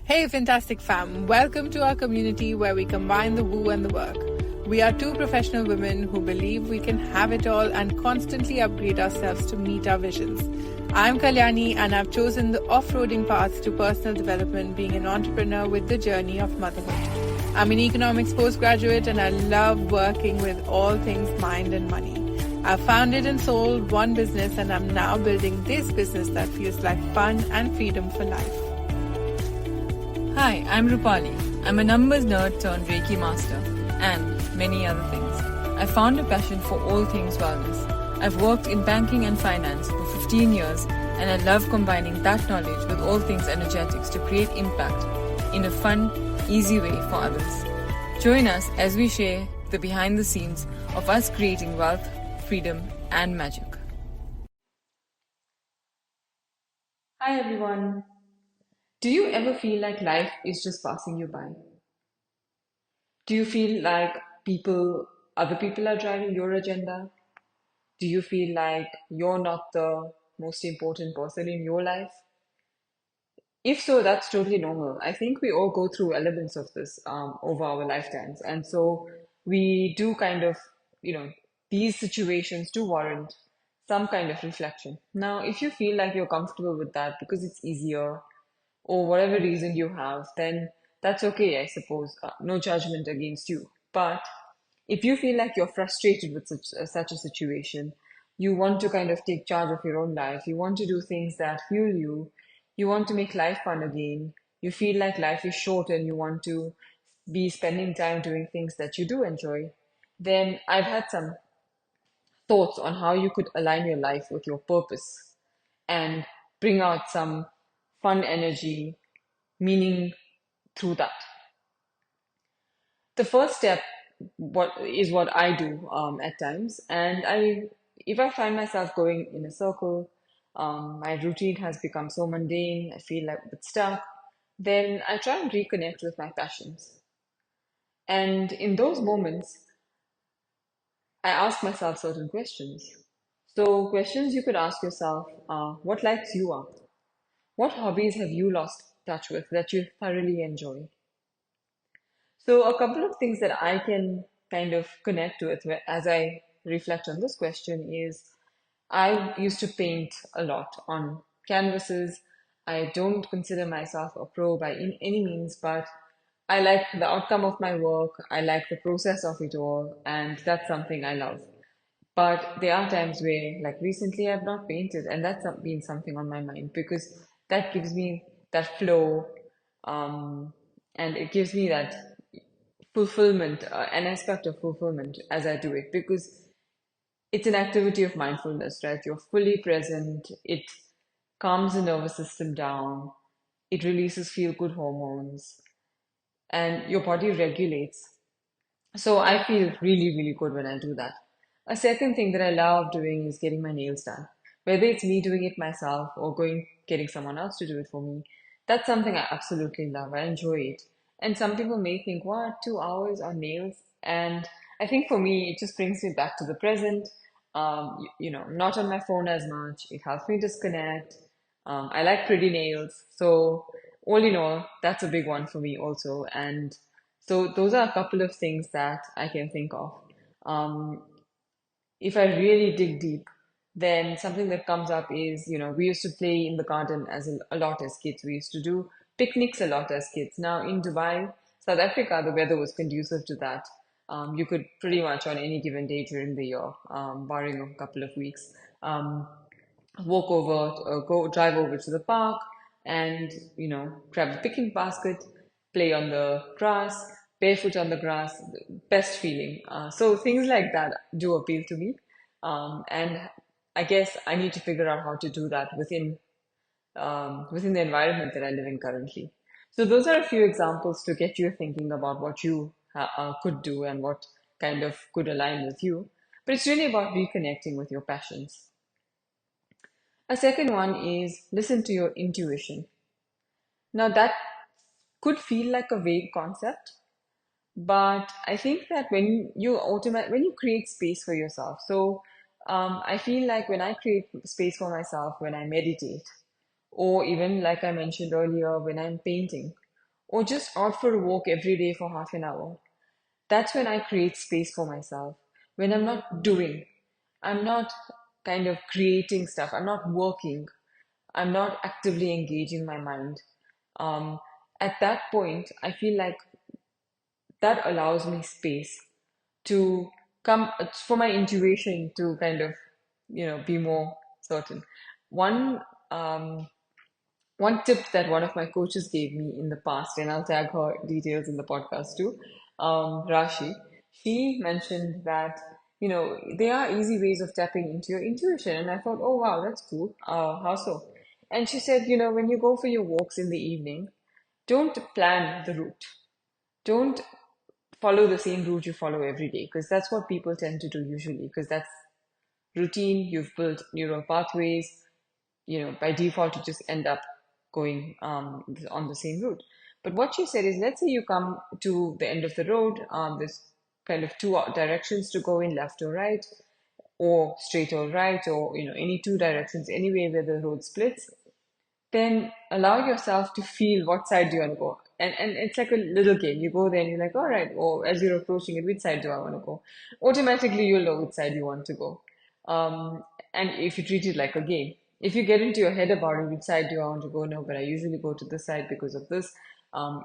Hey, fantastic fam. Welcome to our community where we combine the woo and the work. We are two professional women who believe we can have it all and constantly upgrade ourselves to meet our visions. I'm Kalyani and I've chosen the off-roading path to personal development, being an entrepreneur with the journey of motherhood. I'm an economics postgraduate and I love working with all things mind and money. I've founded and sold one business and I'm now building this business that feels like fun and freedom for life. Hi, I'm Rupali. I'm a numbers nerd turned Reiki master and many other things. I found a passion for all things wellness. I've worked in banking and finance for 15 years and I love combining that knowledge with all things energetics to create impact in a fun, easy way for others. Join us as we share the behind the scenes of us creating wealth, freedom and magic. Hi everyone. Do you ever feel like life is just passing you by? Do you feel like other people are driving your agenda? Do you feel like you're not the most important person in your life? If so, that's totally normal. I think we all go through elements of this over our lifetimes. And so we do you know, these situations do warrant some kind of reflection. Now, if you feel like you're comfortable with that because it's easier, or whatever reason you have, then that's okay, I suppose. No judgment against you. But if you feel like you're frustrated with such a situation, you want to kind of take charge of your own life, you want to do things that fuel you, you want to make life fun again, you feel like life is short and you want to be spending time doing things that you do enjoy, then I've had some thoughts on how you could align your life with your purpose and bring out some fun energy, meaning through that. The first step what I do at times, and if I find myself going in a circle, my routine has become so mundane, I feel like a bit stuck, then I try and reconnect with my passions. And in those moments, I ask myself certain questions. So questions you could ask yourself are, what lights you up? What hobbies have you lost touch with that you thoroughly enjoy? So, a couple of things that I can kind of connect with as I reflect on this question is I used to paint a lot on canvases. I don't consider myself a pro by any means, but I like the outcome of my work. I like the process of it all, and that's something I love. But there are times where, like recently, I've not painted, and that's been something on my mind because that gives me that flow, um, and it gives me that fulfillment, an aspect of fulfillment as I do it because it's an activity of mindfulness, right? You're fully present. It calms the nervous system down. It releases feel good hormones and your body regulates. So I feel really, really good when I do that. A second thing that I love doing is getting my nails done. Whether it's me doing it myself or getting someone else to do it for me, that's something I absolutely love. I enjoy it. And some people may think, what, 2 hours on nails? And I think for me, it just brings me back to the present. Not on my phone as much. It helps me disconnect. I like pretty nails. So all in all, that's a big one for me also. And so those are a couple of things that I can think of. Um, if I really dig deep, then something that comes up is, we used to play in the garden a lot as kids. We used to do picnics a lot as kids. Now in Dubai, South Africa, the weather was conducive to that. You could pretty much on any given day during the year, barring a couple of weeks, um, go drive over to the park and, grab a picnic basket, play on the grass, barefoot on the grass, best feeling. So things like that do appeal to me. And I guess I need to figure out how to do that within the environment that I live in currently. So those are a few examples to get you thinking about what you could do and what kind of could align with you. But it's really about reconnecting with your passions. A second one is listen to your intuition. Now that could feel like a vague concept, but I think that when you create space for yourself, so I feel like when I create space for myself, when I meditate, or even like I mentioned earlier, when I'm painting, or just out for a walk every day for half an hour. That's when I create space for myself. When I'm not doing, I'm not kind of creating stuff, I'm not working, I'm not actively engaging my mind. Um, at that point, I feel like that allows me space to come for my intuition to kind of, be more certain. One um, one tip that one of my coaches gave me in the past, and I'll tag her details in the podcast too, Rashi, she mentioned that, there are easy ways of tapping into your intuition. And I thought, oh, wow, that's cool. How so? And she said, when you go for your walks in the evening, don't plan the route. Don't follow the same route you follow every day, because that's what people tend to do usually, because that's routine. You've built neural pathways, by default, you just end up going on the same route. But what she said is, let's say you come to the end of the road, there's kind of two directions to go in, left or right, or straight or right, or, any two directions, anywhere where the road splits. Then allow yourself to feel what side do you want to go. And it's like a little game. You go there and you're like, all right, or as you're approaching it, which side do I want to go? Automatically, you'll know which side you want to go. And if you treat it like a game, if you get into your head about it, which side do I want to go? No, but I usually go to this side because of this,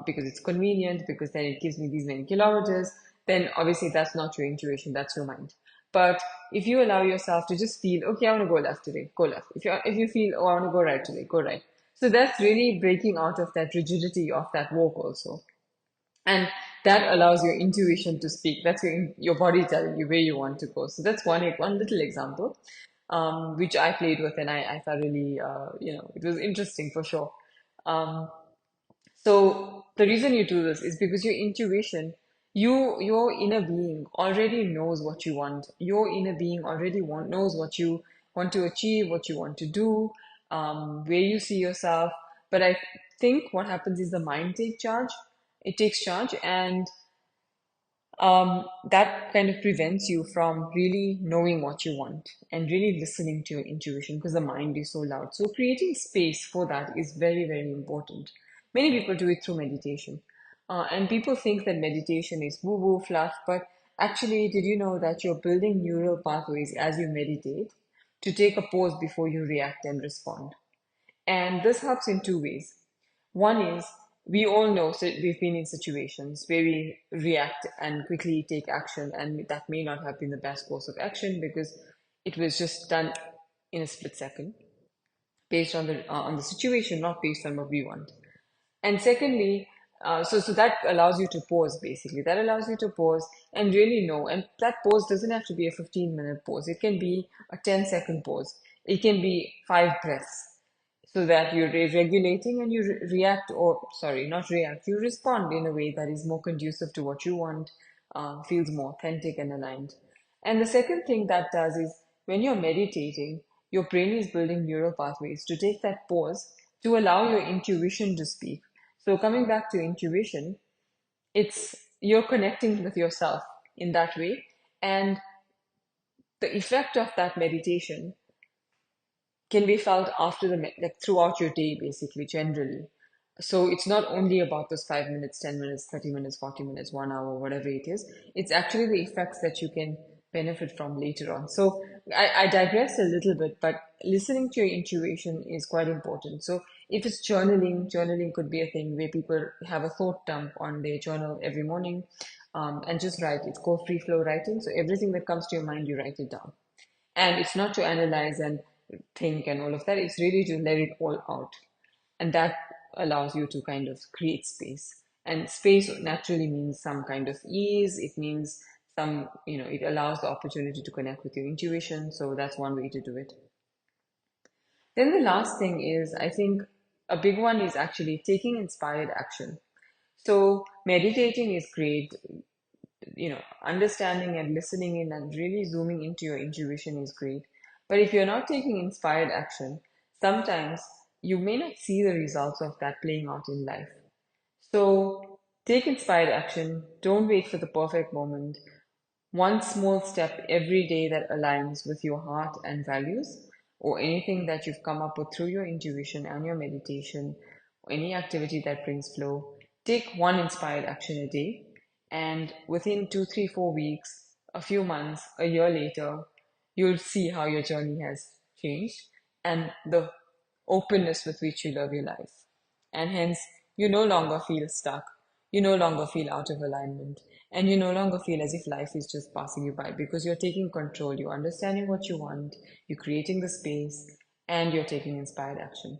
because it's convenient, because then it gives me these many kilometers, then obviously that's not your intuition, that's your mind. But if you allow yourself to just feel, okay, I want to go left today, go left. If you feel, oh, I want to go right today, go right. So that's really breaking out of that rigidity of that walk also. And that allows your intuition to speak. That's your body telling you where you want to go. So that's one little example, which I played with, and I thoroughly, it was interesting for sure. Um, so the reason you do this is because your intuition, your inner being already knows what you want. Your inner being already knows what you want to achieve, what you want to do, where you see yourself. But I think what happens is the mind takes charge. It takes charge, and that kind of prevents you from really knowing what you want and really listening to your intuition, because the mind is so loud. So creating space for that is very, very important. Many people do it through meditation. And people think that meditation is woo-woo fluff, but actually, did you know that you're building neural pathways as you meditate to take a pause before you react and respond? And this helps in two ways. One is, we all know, so we've been in situations where we react and quickly take action, and that may not have been the best course of action because it was just done in a split second, based on the situation, not based on what we want. And secondly, so that allows you to pause, basically. That allows you to pause and really know. And that pause doesn't have to be a 15-minute pause. It can be a 10-second pause. It can be 5 breaths, so that you're regulating and you react, or sorry, not react, you respond in a way that is more conducive to what you want, feels more authentic and aligned. And the second thing that does is, when you're meditating, your brain is building neural pathways to take that pause to allow your intuition to speak. So coming back to intuition, it's you're connecting with yourself in that way. And the effect of that meditation can be felt after like throughout your day, basically, generally. So it's not only about those 5 minutes, 10 minutes, 30 minutes, 40 minutes, 1 hour, whatever it is. It's actually the effects that you can benefit from later on. So I digress a little bit, but listening to your intuition is quite important. So if it's journaling could be a thing where people have a thought dump on their journal every morning, and just write. It's called free flow writing. So everything that comes to your mind, you write it down. And it's not to analyze and think and all of that, it's really to let it all out. And that allows you to kind of create space. And space naturally means some kind of ease. It means it allows the opportunity to connect with your intuition. So that's one way to do it. Then the last thing is, I think a big one is actually taking inspired action. So meditating is great, understanding and listening in and really zooming into your intuition is great. But if you're not taking inspired action, sometimes you may not see the results of that playing out in life. So take inspired action. Don't wait for the perfect moment. One small step every day that aligns with your heart and values, or anything that you've come up with through your intuition and your meditation, or any activity that brings flow, Take one inspired action a day, and within 2, 3, 4 weeks, a few months, a year later, you'll see how your journey has changed and the openness with which you love your life. And hence, you no longer feel stuck, you no longer feel out of alignment, and you no longer feel as if life is just passing you by because you're taking control, you're understanding what you want, you're creating the space, and you're taking inspired action.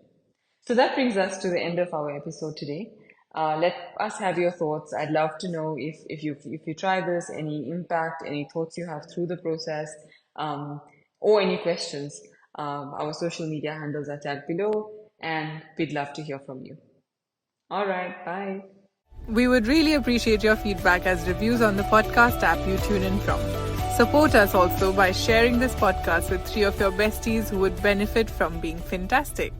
So that brings us to the end of our episode today. Let us have your thoughts. I'd love to know if you try this, any impact, any thoughts you have through the process, or any questions. Our social media handles are tagged below, and we'd love to hear from you. All right, bye. We would really appreciate your feedback as reviews on the podcast app you tune in from. Support us also by sharing this podcast with 3 of your besties who would benefit from being fantastic.